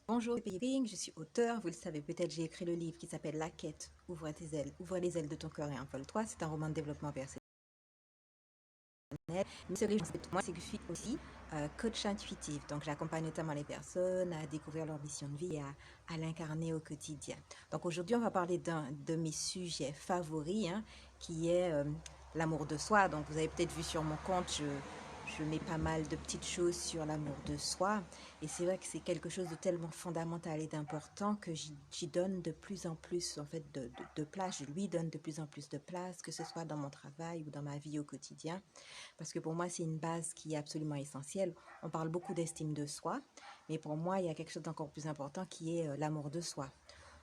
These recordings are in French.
Bonjour, c'est Ping, je suis auteur, vous le savez peut-être, j'ai écrit le livre qui s'appelle La quête, ouvre tes ailes, ouvre les ailes de ton cœur et envole-toi. C'est un roman de développement personnel. Mais ce que je sais moi, c'est que je suis aussi coach intuitif. Donc j'accompagne notamment les personnes à découvrir leur mission de vie et à l'incarner au quotidien. Donc aujourd'hui, on va parler d'un de mes sujets favoris, hein, qui est l'amour de soi. Donc vous avez peut-être vu sur mon compte, je mets pas mal de petites choses sur l'amour de soi. Et c'est vrai que c'est quelque chose de tellement fondamental et d'important que j'y donne de plus en plus en fait de place. Je lui donne de plus en plus de place, que ce soit dans mon travail ou dans ma vie au quotidien. Parce que pour moi, c'est une base qui est absolument essentielle. On parle beaucoup d'estime de soi, mais pour moi, il y a quelque chose d'encore plus important qui est l'amour de soi.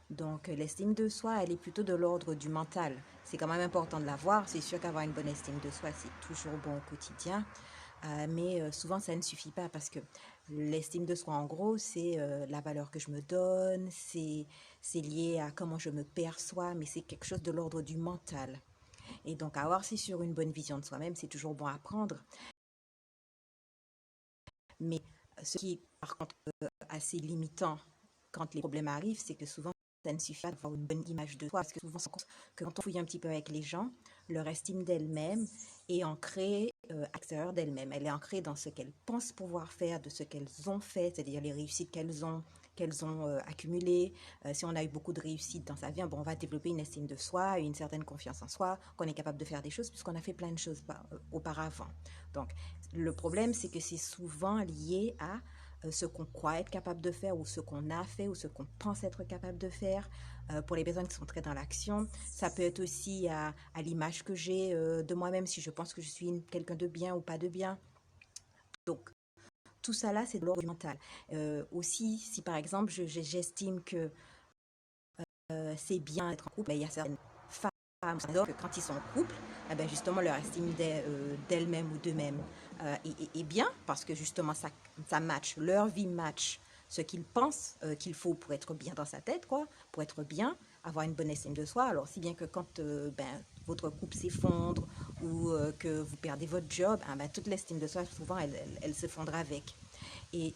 Donc, l'estime de soi, elle est plutôt de l'ordre du mental. C'est quand même important de l'avoir. C'est sûr qu'avoir une bonne estime de soi, c'est toujours bon au quotidien. Mais souvent, ça ne suffit pas parce que l'estime de soi, en gros, c'est la valeur que je me donne, c'est lié à comment je me perçois, mais c'est quelque chose de l'ordre du mental. Et donc, avoir, c'est sur une bonne vision de soi-même, c'est toujours bon à prendre. Mais ce qui est par contre assez limitant quand les problèmes arrivent, c'est que souvent, ça ne suffit pas d'avoir une bonne image de soi. Parce que souvent, que quand on fouille un petit peu avec les gens, leur estime d'elle-même est ancrée à l'extérieur d'elle-même. Elle est ancrée dans ce qu'elles pensent pouvoir faire, de ce qu'elles ont fait, c'est-à-dire les réussites qu'elles ont accumulées. Si on a eu beaucoup de réussites dans sa vie, bon, on va développer une estime de soi, une certaine confiance en soi, qu'on est capable de faire des choses puisqu'on a fait plein de choses auparavant. Donc, le problème, c'est que c'est souvent lié à ce qu'on croit être capable de faire ou ce qu'on a fait ou ce qu'on pense être capable de faire. Pour les personnes qui sont très dans l'action, ça peut être aussi à l'image que j'ai de moi-même, si je pense que je suis quelqu'un de bien ou pas de bien. Donc, tout ça là, c'est de l'ordre mental. Aussi, si par exemple, j'estime que c'est bien d'être en couple, ben, il y a certaines femmes que quand ils sont en couple, eh ben justement leur estime d'elles-mêmes ou d'eux-mêmes est bien parce que justement ça match, leur vie match ce qu'ils pensent qu'il faut pour être bien dans sa tête, quoi, pour être bien, avoir une bonne estime de soi. Alors si bien que quand votre couple s'effondre ou que vous perdez votre job, ben, toute l'estime de soi, souvent, elle s'effondre avec. Et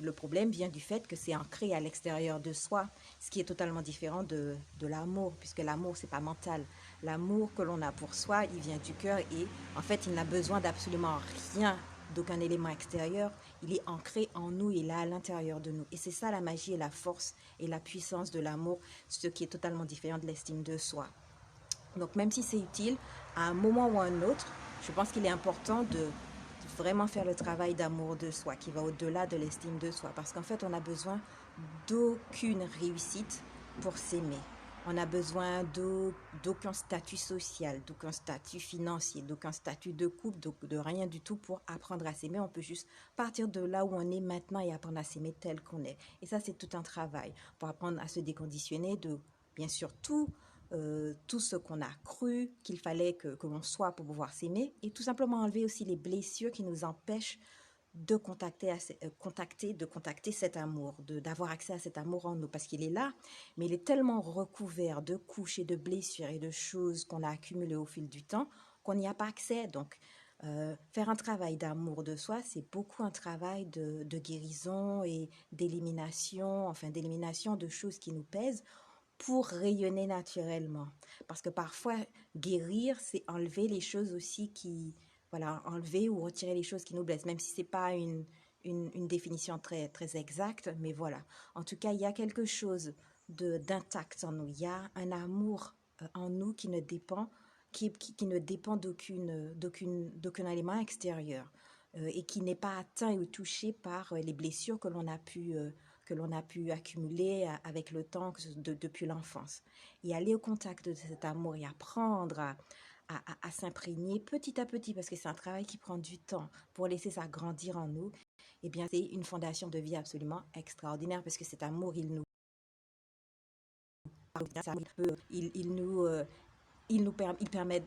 le problème vient du fait que c'est ancré à l'extérieur de soi, ce qui est totalement différent de l'amour, puisque l'amour, c'est pas mental. L'amour que l'on a pour soi, il vient du cœur et en fait, il n'a besoin d'absolument rien, d'aucun élément extérieur. Il est ancré en nous, il est là à l'intérieur de nous. Et c'est ça la magie et la force et la puissance de l'amour, ce qui est totalement différent de l'estime de soi. Donc même si c'est utile, à un moment ou à un autre, je pense qu'il est important de vraiment faire le travail d'amour de soi qui va au-delà de l'estime de soi. Parce qu'en fait, on a besoin d'aucune réussite pour s'aimer. On a besoin d'aucun statut social, d'aucun statut financier, d'aucun statut de couple, de rien du tout pour apprendre à s'aimer. On peut juste partir de là où on est maintenant et apprendre à s'aimer tel qu'on est. Et ça, c'est tout un travail pour apprendre à se déconditionner de, bien sûr, tout ce qu'on a cru qu'il fallait que l'on soit pour pouvoir s'aimer et tout simplement enlever aussi les blessures qui nous empêchent de contacter cet amour, d'avoir accès à cet amour en nous, parce qu'il est là, mais il est tellement recouvert de couches et de blessures et de choses qu'on a accumulées au fil du temps qu'on n'y a pas accès. Donc, faire un travail d'amour de soi, c'est beaucoup un travail de guérison et d'élimination, enfin d'élimination de choses qui nous pèsent pour rayonner naturellement. Parce que parfois, guérir, c'est enlever les choses aussi qui, voilà, enlever ou retirer les choses qui nous blessent, même si c'est pas une définition très, très exacte, mais voilà. En tout cas, il y a quelque chose d'intact en nous. Il y a un amour en nous qui ne dépend, qui ne dépend d'aucun élément extérieur et qui n'est pas atteint ou touché par les blessures que l'on a pu accumuler avec le temps depuis l'enfance. Et aller au contact de cet amour et apprendre à s'imprégner petit à petit, parce que c'est un travail qui prend du temps pour laisser ça grandir en nous, eh bien, c'est une fondation de vie absolument extraordinaire, parce que cet amour, il nous, il nous permet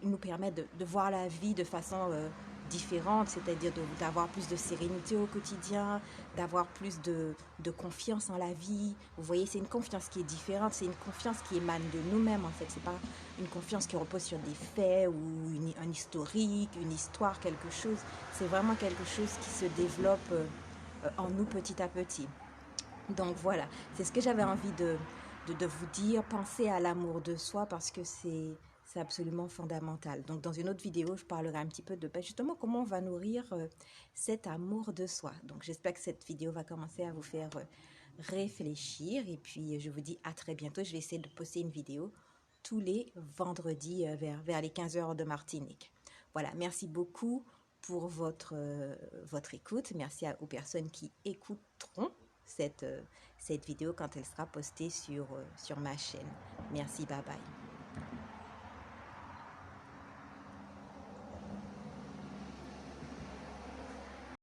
de voir la vie de façon différente, c'est-à-dire d'avoir plus de sérénité au quotidien, d'avoir plus de confiance en la vie. Vous voyez, c'est une confiance qui est différente, c'est une confiance qui émane de nous-mêmes en fait. C'est pas une confiance qui repose sur des faits ou un historique, une histoire, quelque chose. C'est vraiment quelque chose qui se développe en nous petit à petit. Donc voilà, c'est ce que j'avais envie de vous dire. Pensez à l'amour de soi parce que c'est absolument fondamental. Donc dans une autre vidéo, je parlerai un petit peu de justement comment on va nourrir cet amour de soi. Donc j'espère que cette vidéo va commencer à vous faire réfléchir. Et puis je vous dis à très bientôt. Je vais essayer de poster une vidéo tous les vendredis vers les 15 heures de Martinique. Voilà, merci beaucoup pour votre écoute. Merci aux personnes qui écouteront cette vidéo quand elle sera postée sur ma chaîne. Merci, bye bye.